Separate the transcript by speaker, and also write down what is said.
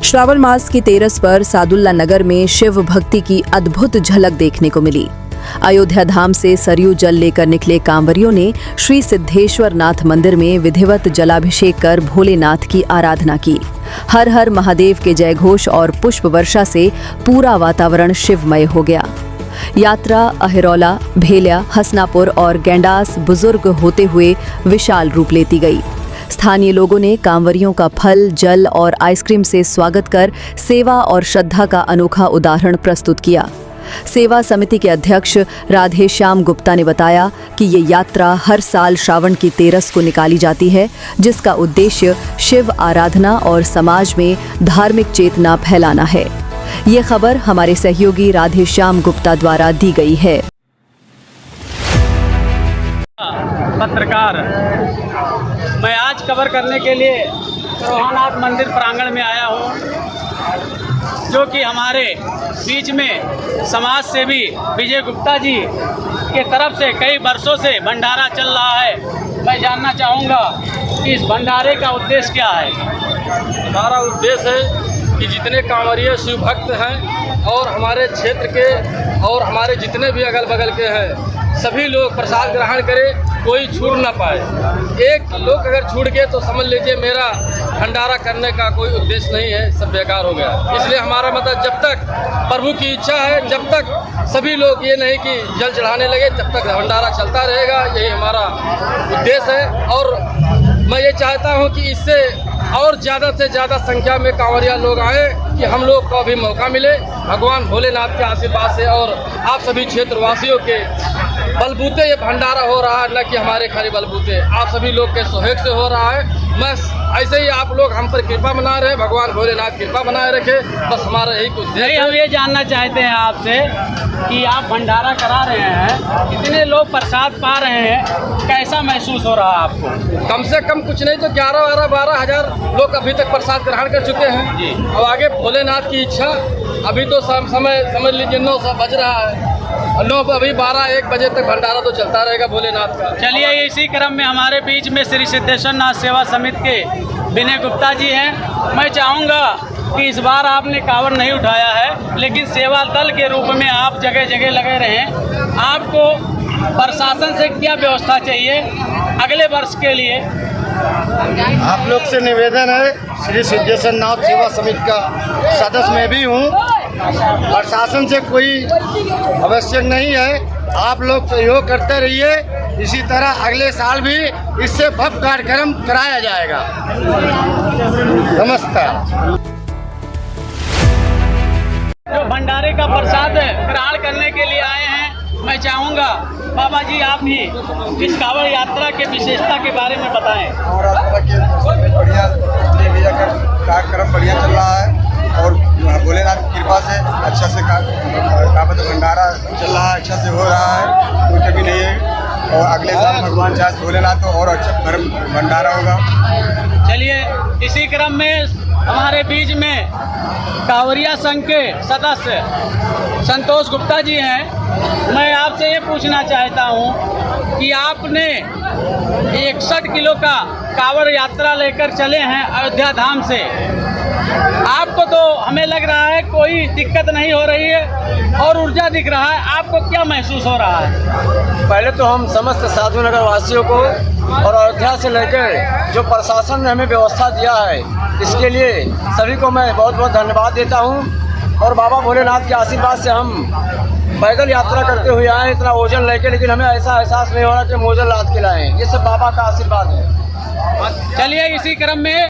Speaker 1: श्रावण मास की तेरस पर सादुल्ला नगर में शिव भक्ति की अद्भुत झलक देखने को मिली। अयोध्या धाम से सरयू जल लेकर निकले कांवरियों ने श्री सिद्धेश्वर नाथ मंदिर में विधिवत जलाभिषेक कर भोलेनाथ की आराधना की। हर हर महादेव के जयघोष और पुष्प वर्षा से पूरा वातावरण शिवमय हो गया। यात्रा अहिरौला, भेलिया, हसनापुर और गैंडास बुजुर्ग होते हुए विशाल रूप लेती गई। स्थानीय लोगों ने कांवरियों का फल, जल और आइसक्रीम से स्वागत कर सेवा और श्रद्धा का अनोखा उदाहरण प्रस्तुत किया। सेवा समिति के अध्यक्ष राधेश्याम गुप्ता ने बताया कि ये यात्रा हर साल श्रावण की तेरस को निकाली जाती है, जिसका उद्देश्य शिव आराधना और समाज में धार्मिक चेतना फैलाना है। ये खबर हमारे सहयोगी राधेश्याम गुप्ता द्वारा दी गई है।
Speaker 2: पत्रकार, मैं आज कवर करने के लिए रोहानाथ मंदिर प्रांगण में आया हूँ, जो कि हमारे बीच में समाज सेवी विजय गुप्ता जी के तरफ से कई वर्षों से भंडारा चल रहा है। मैं जानना चाहूँगा कि इस भंडारे का उद्देश्य क्या है।
Speaker 3: हमारा उद्देश्य है कि जितने कांवरिया शिव भक्त हैं और हमारे क्षेत्र के और हमारे जितने भी अगल बगल के हैं, सभी लोग प्रसाद ग्रहण करें, कोई छूट ना पाए। एक लोग अगर छूट गए तो समझ लीजिए मेरा भंडारा करने का कोई उद्देश्य नहीं है, सब बेकार हो गया। इसलिए हमारा मतलब जब तक प्रभु की इच्छा है, जब तक सभी लोग ये नहीं कि जल चढ़ाने लगे, तब तक भंडारा चलता रहेगा। यही हमारा उद्देश्य है और मैं ये चाहता हूँ कि इससे और ज़्यादा से ज़्यादा संख्या में कांवरिया लोग आए कि हम लोग को भी मौका मिले। भगवान भोलेनाथ के आशीर्वाद से और आप सभी क्षेत्रवासियों के बलबूते ये भंडारा हो रहा है, न कि हमारे खाली बलबूते, आप सभी लोग के सहयोग से हो रहा है। बस ऐसे ही आप लोग हम पर कृपा बना रहे, भगवान भोलेनाथ कृपा बनाए रखे, बस हमारा यही कुछ
Speaker 2: नहीं, हम ये जानना चाहते हैं आपसे कि आप भंडारा करा रहे हैं, कितने लोग प्रसाद पा रहे हैं, कैसा महसूस हो रहा है आपको?
Speaker 3: कम से कम कुछ नहीं तो 11-12 हज़ार लोग अभी तक प्रसाद ग्रहण कर चुके हैं जी। और आगे भोलेनाथ की इच्छा, अभी तो समय समझ लीजिए 9 बज रहा है, 9 अभी 12-1 बजे तक भंडारा तो चलता रहेगा भोलेनाथ का।
Speaker 2: चलिए, इसी क्रम में हमारे बीच में श्री सिद्धेश्वर नाथ सेवा समिति के विनय गुप्ता जी हैं। मैं चाहूँगा कि इस बार आपने कांवड़ नहीं उठाया है, लेकिन सेवा दल के रूप में आप जगह जगह लगे रहें। आपको प्रशासन से क्या व्यवस्था चाहिए अगले वर्ष के लिए?
Speaker 4: आप लोग से निवेदन है, श्री सिद्धेश्वर नाथ सेवा समिति का सदस्य मैं भी हूँ। प्रशासन से कोई आवश्यक नहीं है, आप लोग सहयोग करते रहिए। इसी तरह अगले साल भी इससे भव्य कार्यक्रम कराया जाएगा। नमस्कार।
Speaker 2: जो भंडारे का प्रसाद ग्रहण करने के लिए आए हैं, मैं चाहूँगा बाबा जी आप भी इस कांवड़ यात्रा के विशेषता के बारे में बताएं।
Speaker 5: कांवड़ यात्रा के बढ़िया कार्यक्रम बढ़िया चल रहा है और भोलेनाथ की कृपा से अच्छा से कांवड़ भंडारा चल रहा है, अच्छा से हो रहा है, कोई कमी नहीं है। और अगले साल भगवान चाहे भोलेनाथ तो और अच्छा भंडारा होगा।
Speaker 2: चलिए, इसी क्रम में हमारे बीच में कांवरिया संघ के सदस्य संतोष गुप्ता जी हैं। मैं आपसे ये पूछना चाहता हूँ कि आपने 61 किलो का कांवड़ यात्रा लेकर चले हैं अयोध्या धाम से। आपको तो हमें लग रहा है कोई दिक्कत नहीं हो रही है और ऊर्जा दिख रहा है, आपको क्या महसूस हो रहा है?
Speaker 3: पहले तो हम समस्त साधु नगर वासियों को और अयोध्या से लेकर जो प्रशासन ने हमें व्यवस्था दिया है, इसके लिए सभी को मैं बहुत बहुत धन्यवाद देता हूं। और बाबा भोलेनाथ के आशीर्वाद से हम पैदल यात्रा करते हुए आए इतना वजन लेके, लेकिन हमें ऐसा एहसास नहीं हो रहा कि हम वजन लाद के लाएँ। ये सब बाबा का आशीर्वाद है।
Speaker 2: चलिए, इसी क्रम में